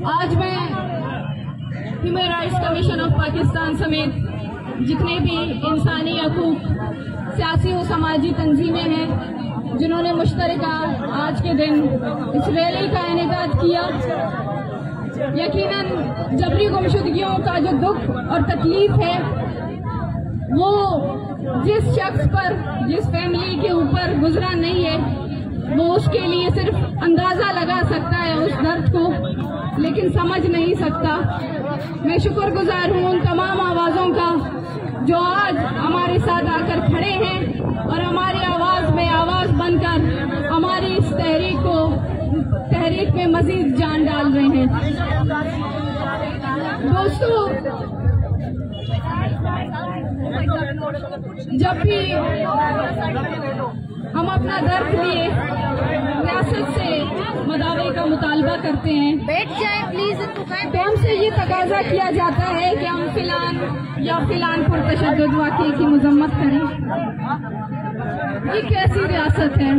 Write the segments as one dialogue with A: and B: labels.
A: आज मैं human rights commission of Pakistan समेत जितने भी इंसानी हकूक सियासी और समाजी तंजीमें हैं जिन्होंने मुश्तरका आज के दिन इस रैली का इनेकाद किया, यकीनन जबरी गुमशुदगियों का जो दुख और तकलीफ है वो जिस शख्स पर, जिस फैमिली के ऊपर गुजरा नहीं है, वो उसके लिए सिर्फ अंदाजा लगा सकता है उस दर्द को, लेकिन समझ नहीं सकता। मैं शुक्रगुजार हूँ उन तमाम आवाज़ों का जो आज हमारे साथ आकर खड़े हैं और हमारी आवाज़ में आवाज़ बनकर हमारी इस तहरीक में मजीद जान डाल रहे हैं। दोस्तों, जब भी हम अपना दर्द लिए रियासत से मदावे का मुतालबा करते हैं,
B: बैठ जाए प्लीज,
A: तो हमसे ये तकाजा किया जाता है कि हम फिलान या फिलान पर तशद्दुद वाक़े की मजम्मत करें। ये कैसी रियासत है?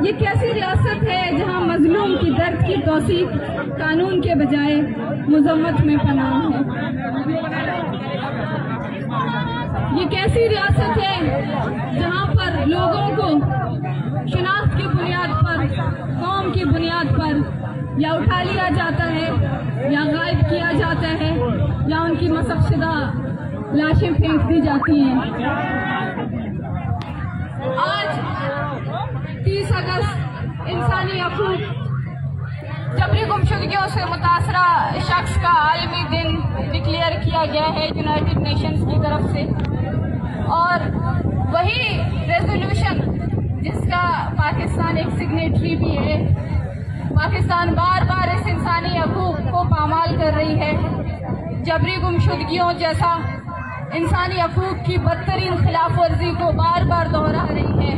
A: ये कैसी रियासत है जहां मजलूम की दर्द की तौसीक कानून के बजाय मजम्मत में पनाह है? ये कैसी रियासत है जहां पर लोगों को शनाख्त की बुनियाद पर, कौम की बुनियाद पर या उठा लिया जाता है या गायब किया जाता है या उनकी मसफशुदा लाशें फेंक दी जाती हैं। आज 30 अगस्त इंसानी हकूक जबरी गुमशुदगियों से मुतासरा शख्स का आलमी दिन डिक्लेयर किया गया है यूनाइटेड नेशंस की तरफ से, और वही रेजोल्यूशन जिसका पाकिस्तान एक सिग्नेटरी भी है। पाकिस्तान बार बार इस इंसानी हकूक को पामाल कर रही है, जबरी गुमशुदगियों जैसा इंसानी हकूक की बदतरीन खिलाफ वर्जी को बार बार दोहरा रही है।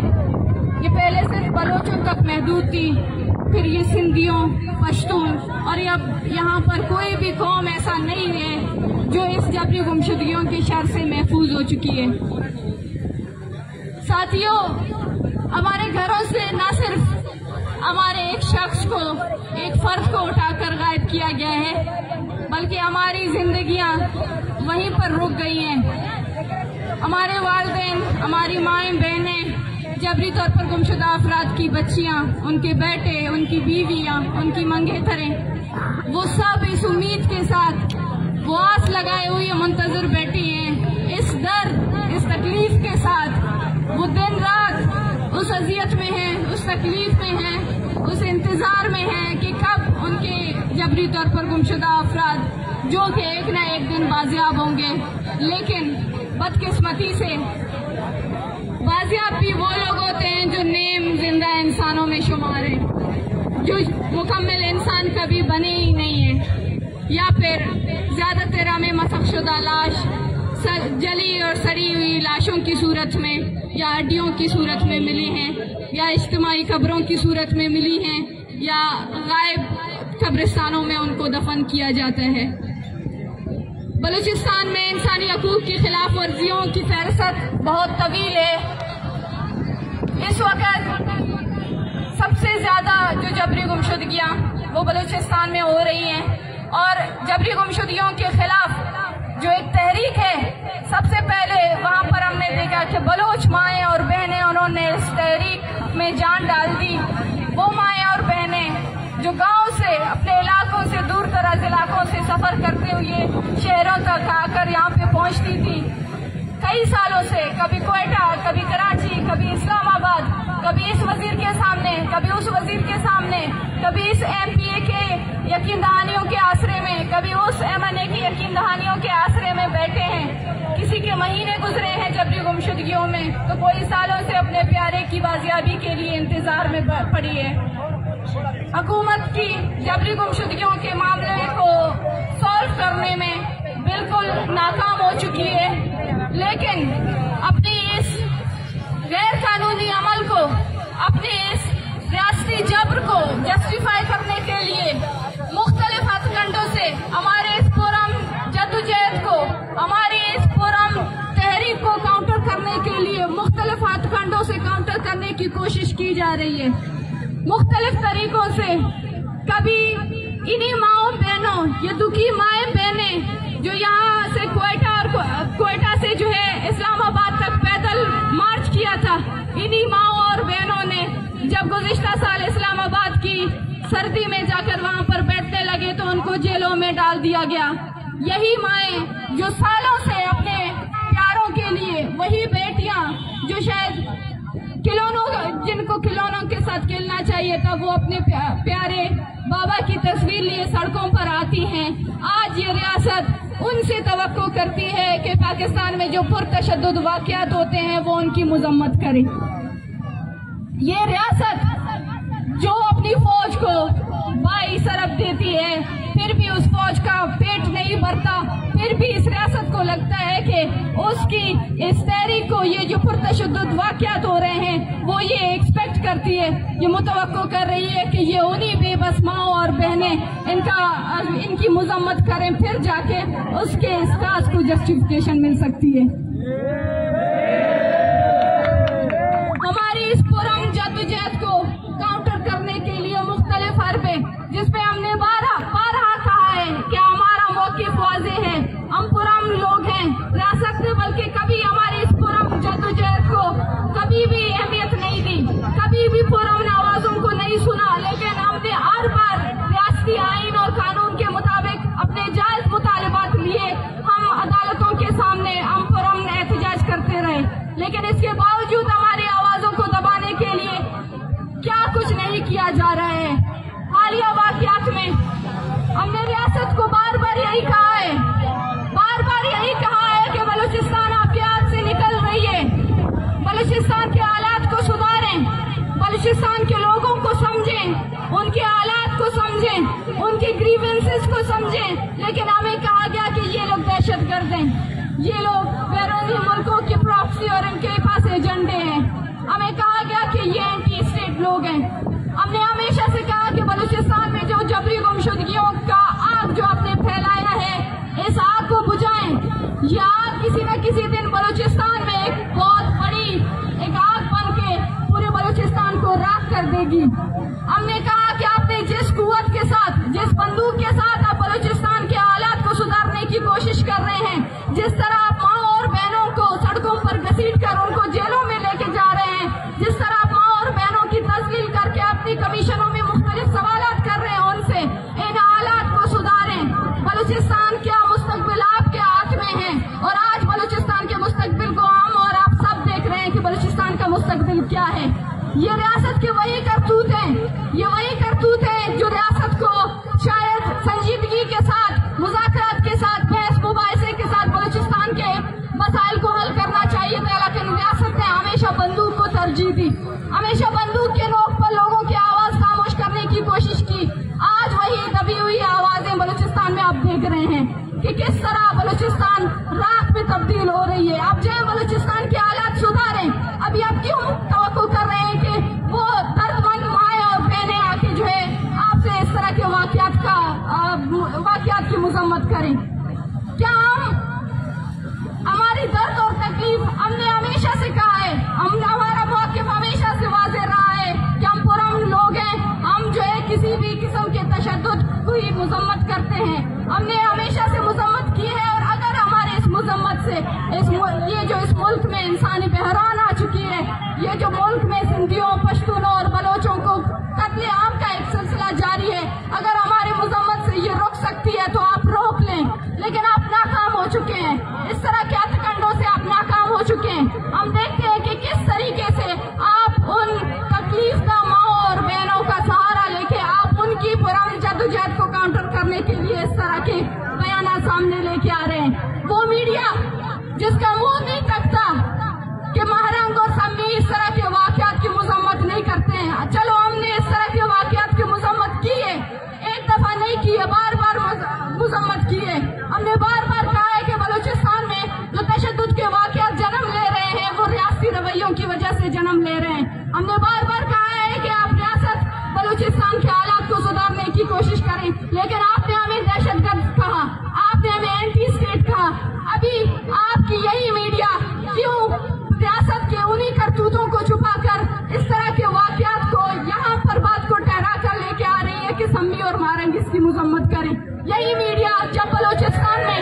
A: ये पहले सिर्फ बलोचों तक महदूद थी, फिर ये सिंधियों, पश्तून, और अब यहाँ पर कोई भी कौम ऐसा नहीं है जो इस जबरी गुमशुदगियों की शर से महफूज हो चुकी है। साथियों, हमारे घरों से न सिर्फ हमारे एक शख्स को, एक फर्द को उठाकर गायब किया गया है, बल्कि हमारी जिंदगियां वहीं पर रुक गई हैं। हमारे वालिदैन, हमारी माएँ बहनें, जबरी तौर पर गुमशुदा अफराद की बच्चियां, उनके बेटे, उनकी बीवियां, उनकी मंगेतरें, वो सब इस उम्मीद के साथ, वो आस लगाए हुए मुंतजर बैठी हैं। इस दर्द, इस तकलीफ के साथ वो दिन रात उस अजियत में है, उस तकलीफ में है, उस इंतजार में है कि कब उनके जबरी तौर पर गुमशुदा अफराद जो कि एक न एक दिन बाजियाब होंगे। लेकिन बदकिस्मती से बाजियाब भी वो लोग होते हैं जो नेम जिंदा इंसानों में शुमार हैं, जो मुकम्मल इंसान कभी बने ही नहीं है, या फिर ज्यादातर हमें मसखशुदा लाश, जली और सड़ी हुई लाशों की सूरत में या हड्डियों की सूरत में मिली हैं या इज्तिमाई कब्रों की सूरत में मिली हैं या गायब कब्रिस्तानों में उनको दफन किया जाता है। बलूचिस्तान में इंसानी हकूक की खिलाफ वर्जियों की फहरिस्त बहुत तवील है। इस वक्त सबसे ज्यादा जो जबरी गुमशुदगियां वो बलूचिस्तान में हो रही हैं और जबरी गुमशुदगियों के खिलाफ जो एक तहरीक है, सबसे पहले वहां पर हमने देखा कि बलोच माएँ और बहनें उन्होंने इस तहरीक में जान डाल दी। वो माएँ और बहनें जो गांव से अपने इलाकों से दूर दराज इलाकों से सफर करते हुए शहरों तक आकर यहाँ पे पहुंचती थी कई सालों से, कभी कोयटा, कभी कराची, कभी इस्लामाबाद, कभी इस वजीर के सामने, कभी उस वजीर के सामने, कभी इस MPA के यकीन दहानियों के आसरे में, कभी उस MNA की यकीन दहानियों के आसरे में बैठे हैं। किसी के महीने गुजरे हैं जबरी गुमशुदगियों में, तो कोई सालों से अपने प्यारे की बाजियाबी के लिए इंतजार में पड़ी है। हुकूमत की जबरी गुमशुदगियों के मामले को सॉल्व करने में बिल्कुल नाकाम हो चुकी है, लेकिन अपनी इस गैर कानूनी अमल को, अपने इस रियासती जबर को जस्टिफाई करने के लिए मुख्तलिफ हथकंडों से हमारे इस पुरम जद्दोजहद को, हमारी इस पुरम तहरीक को काउंटर करने के लिए मुख्तलिफ हथकंडों से काउंटर करने की कोशिश की जा रही है, मुख्तलिफ तरीकों से। कभी इन्हीं माओ बहनों, ये दुखी माएँ बहनें जो यहाँ से कोयटा से जो है इस्लामाबाद तक पैदल मार्च किया था, इन्हीं माओ और बहनों ने जब गुज़िश्ता साल इस्लामाबाद की सर्दी में जाकर वहां पर बैठने लगे तो उनको जेलों में डाल दिया गया। यही माएँ जो सालों से अपने प्यारों के लिए, वही बेटियां जो शायद जिनको खिलौनों के साथ खेलना चाहिए था, वो अपने प्यारे बाबा की तस्वीर लिए सड़कों पर आती हैं। आज ये रियासत उनसे तवक्को करती है कि पाकिस्तान में जो पुरतशद्दुद वाक़यात होते हैं वो उनकी मजम्मत करे। ये रियासत जो अपनी फौज को बाई सरब देती है, फिर भी उस फौज का पेट नहीं भरता, फिर भी इस रियासत को लगता है कि उसकी इस तहरीक को, ये जो पुरतशद्दुद वाक़यात हो रहे हैं, वो ये एक्सपेक्ट करती है, ये मुतवक्को कर रही है कि ये उन्हीं बेबस माओ और बहनें इनकी मजम्मत करें, फिर जाके उसके इस काज को जस्टिफिकेशन मिल सकती है। हमारी इस पुरम जद्दोजहद को काउंटर करने के लिए मुख्तलिफ हरबे, जिसपे हमने बारहा कहा है कि हमारा मौक़िफ़ वाज़ेह है, हम पुरम लोग हैं, रियासत ने बल्कि कभी हमारी इस पुरम जद्दोजहद को कभी भी अहमियत नहीं दी, कभी भी पुरम आवाज़ों को नहीं सुना, लेकिन हमने हर बार रियासती आईन और कानून के मुताबिक अपने जायज मुतालिबात लिए हम अदालतों के सामने हम पुरम एहतजाज करते रहे, लेकिन इसके बावजूद हमारी आवाज़ों को दबाने के लिए क्या कुछ नहीं किया जा रहा है। हालिया वाक़यात में हमने रियासत को बार बार यही कहा है, कि बलूचिस्तान आपके हाथ से निकल रही है, बलूचिस्तान के हालात को सुधारें, बलूचिस्तान के लोगों को समझें, उनके हालात को समझें, उनकी ग्रीवेंसेस को समझें। लेकिन हमें कहा गया कि ये लोग दहशतगर्द हैं, ये लोग बैरूनी मुल्कों की प्रॉक्सी और इनके पास एजेंडे हैं। हमें कहा गया कि ये एंटी स्टेट लोग हैं। हमने हमेशा से कहा कि बलूचिस्तान में जो जबरी गुमशुदगियों का आग जो आपने फैलाया है, इस आग को बुझाएं। ये आग किसी न किसी दिन बलूचिस्तान में एक बहुत बड़ी एक आग बन के पूरे बलूचिस्तान को राख कर देगी। हमने कहा कि आपने जिस कुव्वत के साथ, जिस बंदूक के साथ आप बलूचिस्तान के हालात को सुधारने की कोशिश कर रहे हैं, जिस तरह आप माँ और बहनों को सड़कों पर घसीट कर उनको जेलों में लेके जा रहे हैं, जिस तरह आप माँ और बहनों की तस्लील करके अपनी कमीशनों में मुख्तलिफ सवालात कर रहे हैं, उनसे इन हालात को सुधारें। बलूचिस्तान क्या मुस्तकबिल आपके हाथ में है, और आज बलूचिस्तान के मुस्तकबिल को हम और आप सब देख रहे हैं कि बलूचिस्तान का मुस्तकबिल क्या है। ये रियासत के वही करतूत हैं, ये वही करतूत है जो रियासत को शायद संजीदगी के साथ, मुज़ाकरात के साथ, बहस मुबाहिसे के साथ बलूचिस्तान के मसाइल को हल करना चाहिए था, लेकिन रियासत ने हमेशा बंदूक को तरजीह दी, हमेशा बंदूक के नोक पर लोगों की आवाज खामोश करने की कोशिश की। आज वही दबी हुई आवाजें बलूचिस्तान में आप देख रहे हैं कि किस तरह बलूचिस्तान राख में तब्दील मजम्मत करें। क्या हमारी दर्द और तकलीफ हमने हमेशा से कहा है, हमारा मौक़िफ़ हमेशा से वाज़ेह रहा है कि हम पुरअमन लोग हैं, हम जो है किसी भी किस्म के तशद्दुद को ही मजम्मत करते हैं। हमने हमेशा से मजम्मत की है, और अगर हमारे इस मजम्मत से ये जो इस मुल्क में इंसानी बहरान आ चुकी है, ये जो मुल्क में सिंधियों, पश्तूनों और बलोचों को कत्ले आम का एक सिलसिला जारी है, अगर हमारे मजम्मत से ये रुक सकती है तो आप रोक लें, लेकिन आप नाकाम हो चुके हैं। इस तरह के हथकंडों से आप नाकाम हो चुके हैं। हम देखते हैं कि किस तरीके से आप उन तकलीफदा माओ और बहनों का सहारा लेके आप उनकी पुरानी जद्दोजहद को काउंटर करने के लिए इस तरह के बयान सामने लेके आ रहे हैं। वो मीडिया जिसका मुंह नहीं तकता कि महरंग और सम्मी इस तरह के वाकयात की मजम्मत नहीं करते हैं। चलो, हमने इस तरह के वाकयात की मजम्मत की है, एक दफा नहीं की है, बार बार मजम्मत की है। हमने बार बार कहा है कि बलूचिस्तान में जो तशद्दुद के वाकयात जन्म ले रहे हैं वो रियासती रवैयों की वजह से जन्म ले रहे हैं। हमने बार बार कहा है कि आप रियासत बलूचिस्तान के हालात को सुधारने की कोशिश करें, लेकिन आपने हमें दहशतगर्द कहा, आपने हमें एंटी स्टेट कहा। अभी आपकी यही मीडिया क्यों रियासत के उन्हीं करतूतों को छुपाकर इस तरह के वाकयात को यहाँ पर बात को ठहरा कर लेके आ रही है कि सम्मी और मारंग इसकी मजम्मत करें। यही मीडिया जब बलूचिस्तान में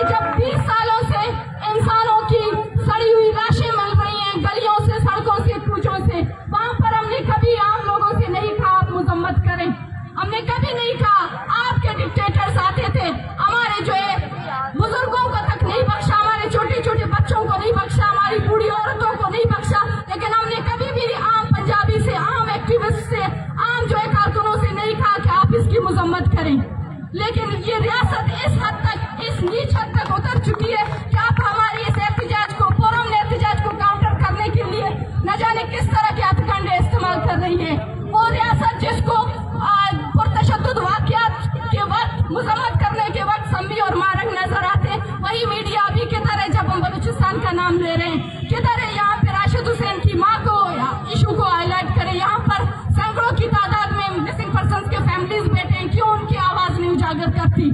A: जब 20 सालों से इंसानों की सड़ी हुई लाशें मिल रही हैं गलियों से, सड़कों से, कूचों से, वहाँ पर हमने कभी आम लोगों से नहीं कहा आप मजम्मत करें। हमने कभी नहीं कहा, आपके डिक्टेटर्स आते थे, हमारे जो है बुजुर्गों को तक नहीं बख्शा, हमारे छोटे छोटे बच्चों को नहीं बख्शा, हमारी बूढ़ी औरतों को नहीं बख्शा, लेकिन हमने कभी भी आम पंजाबी से, आम एक्टिविस्ट से, आम जो है कारकुनों से नहीं कहा कि आप इसकी मजम्मत करें। लेकिन ये रियासत इस हद तक, इस नीच हद तक उतर चुकी है कि आप हमारे इस एहतजाज को, पुरअमन एहतजाज को काउंटर करने के लिए न जाने किस तरह के हथकंडे इस्तेमाल कर रही है। वो रियासत जिसको पुरतशद्दुद वाकयात के वक्त, मजम्मत करने के वक्त सम्मी और मारंग नजर आते, वही मीडिया अभी किधर है जब हम बलूचिस्तान का नाम ले रहे हैं? किधर है यहाँ पे राशिद हुसैन की माँ को इशू को हाईलाइट करें? यहाँ पर सैकड़ों की तादाद में मिसिंग पर्सन्स के फैमिलीज बैठे हैं, क्यों उनकी आवाज नहीं उजागर करती?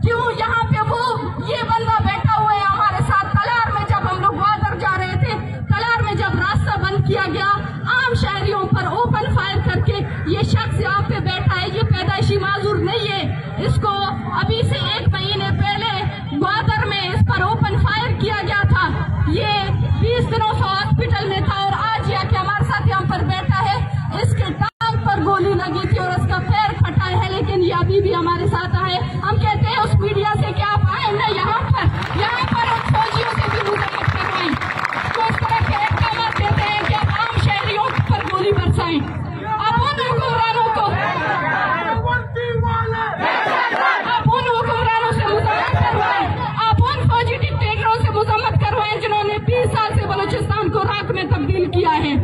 A: क्यों यहाँ पे वो ये बंदा बैठा हुआ है हमारे साथ? तलार में जब हम लोग ग्वादर जा रहे थे, तलार में जब रास्ता बंद किया गया, आम शहरियों पर ओपन फायर करके ये शख्स यहाँ पे बैठा है, ये पैदाइशी माजूर नहीं है, इसको अभी से 1 महीने पहले ग्वादर में इस पर ओपन फायर किया गया था। ये 20 दिनों से हॉस्पिटल में था और आज आके हमारे साथ यहाँ पर बैठा है, इसके टांग पर गोली लगी थी और उसका पैर फटा है, लेकिन ये अभी भी हमारे साथ आए। हम कहते हैं उस मीडिया से कि आप आए ना यहाँ पर उन फौजियों से भी मुजम्मत करवाएं, तो इस तरह के इक़दाम देते हैं कि आप आम शहरियों पर गोली बरसाएं, आप उन हुक्मरानों को, आप उन हुक्मरानों से मुजम्मत करवाएं, आप उन फौजी डिक्टेटरों से मुजम्मत करवाएं जिन्होंने 20 साल से बलूचिस्तान को राख में तब्दील किया है।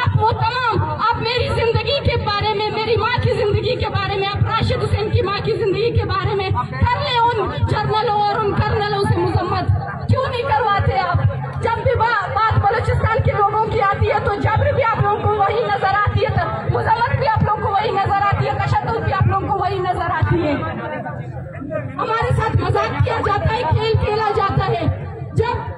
A: आप वो तमाम, आप मेरी जिंदगी के बारे में, मेरी माँ की जिंदगी के बारे में, आप राशिद हुसैन की माँ की जिंदगी के बारे में कर ले उन जर्नलों और उन कर्नलों से मुजम्मत, क्यों नहीं करवाते आप? जब भी बात बलूचिस्तान के लोगों की आती है तो जबर भी आप लोगों को वही नजर आती है, तो मुजम्मत भी आप लोगों को वही नजर आती है, तशद्दुद भी आप लोगों को वही नजर आती है। हमारे साथ मजाक किया जाता है, खेल खेला जाता है। जब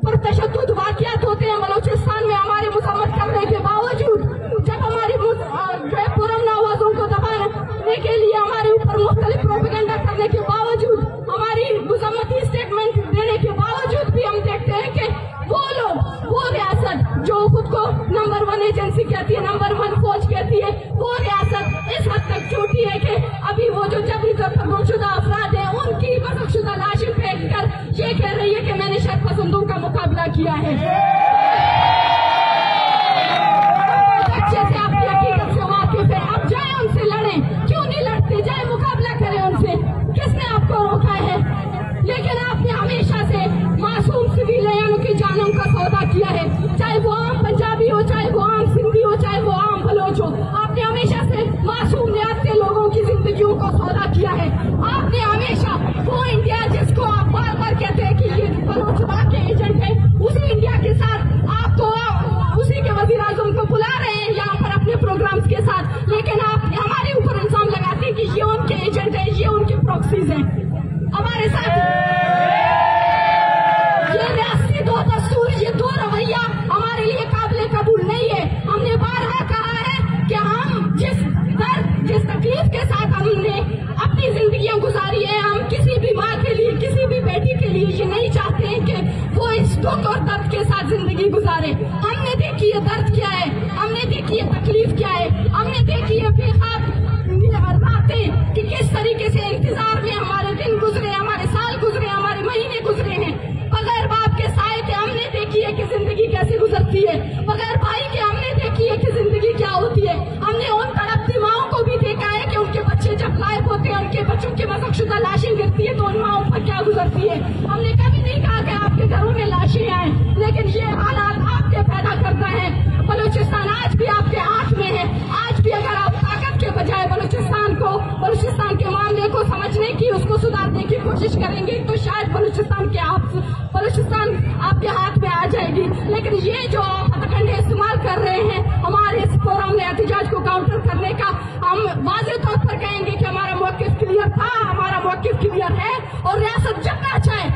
A: पुरतशद्दुद वाकयात होते हैं बलूचिस्तान में हमारे मुजम्मत करने के बावजूद, जब हमारी जो है पुरअमन आवाजों को दबाने के लिए हमारे ऊपर मुख्तलिफ प्रोपेगेंडा करने के बावजूद, हमारी मुजम्मती स्टेटमेंट देने के बावजूद भी हम देखते हैं कि वो लोग, वो रियासत जो खुद को नंबर 1 एजेंसी कहती है, नंबर 1 फौज कहती है, वो रियासत इस हद तक छोटी है कि अभी वो जो जबरी तबदीलशुदा अफराद है उनकी मसकशुदा लाशें फेंक कर ये कह रही है कि मैंने शर्त पसंदों का मुकाबला किया है। अच्छे से आपकी हकीकत से वाकिफ है, आप जाए उनसे लड़ें, क्यों नहीं लड़ते? जाए मुकाबला करें उनसे, किसने आपको रोका है? लेकिन आपने हमेशा से मासूम सिविलियनों की जानों का सौदा किया है, चाहे वो आम पंजाबी हो, चाहे वो आम सिंधी हो, चाहे वो आम बलोच हो। आपने हमेशा से मासूम नियाते लोगों की जिंदगियों का सौदा किया है। आपने हमेशा वो इंडिया जिसको आप बार बार कहते हैं कि ये बलोचवा के एजेंट है, उसी इंडिया के साथ आप तो उसी के वजीर आजम को बुला रहे हैं यहाँ पर अपने प्रोग्राम्स के साथ, लेकिन आप हमारे ऊपर इल्जाम लगाते हैं कि ये उनके गुजरती है। हमने कभी नहीं कहा कि आपके घरों में लाशें आए, लेकिन ये हालात आपके पैदा करता है। बलूचिस्तान आज भी आपके हाथ में है। आज भी अगर आप ताकत के बजाय बलूचिस्तान के मामले को समझने की, उसको सुधारने की कोशिश करेंगे तो शायद बलूचिस्तान आपके हाथ में आ जाएगी। लेकिन ये जो हथकंडे इस्तेमाल कर रहे हैं हमारे इस फोरम में एहतजाज को काउंटर करने का, हम वाज़ेह तौर पर कहेंगे कि हमारा मौक़िफ़ क्लियर था, हमारा मौक़िफ़ क्लियर है और रियासत जितना चाहे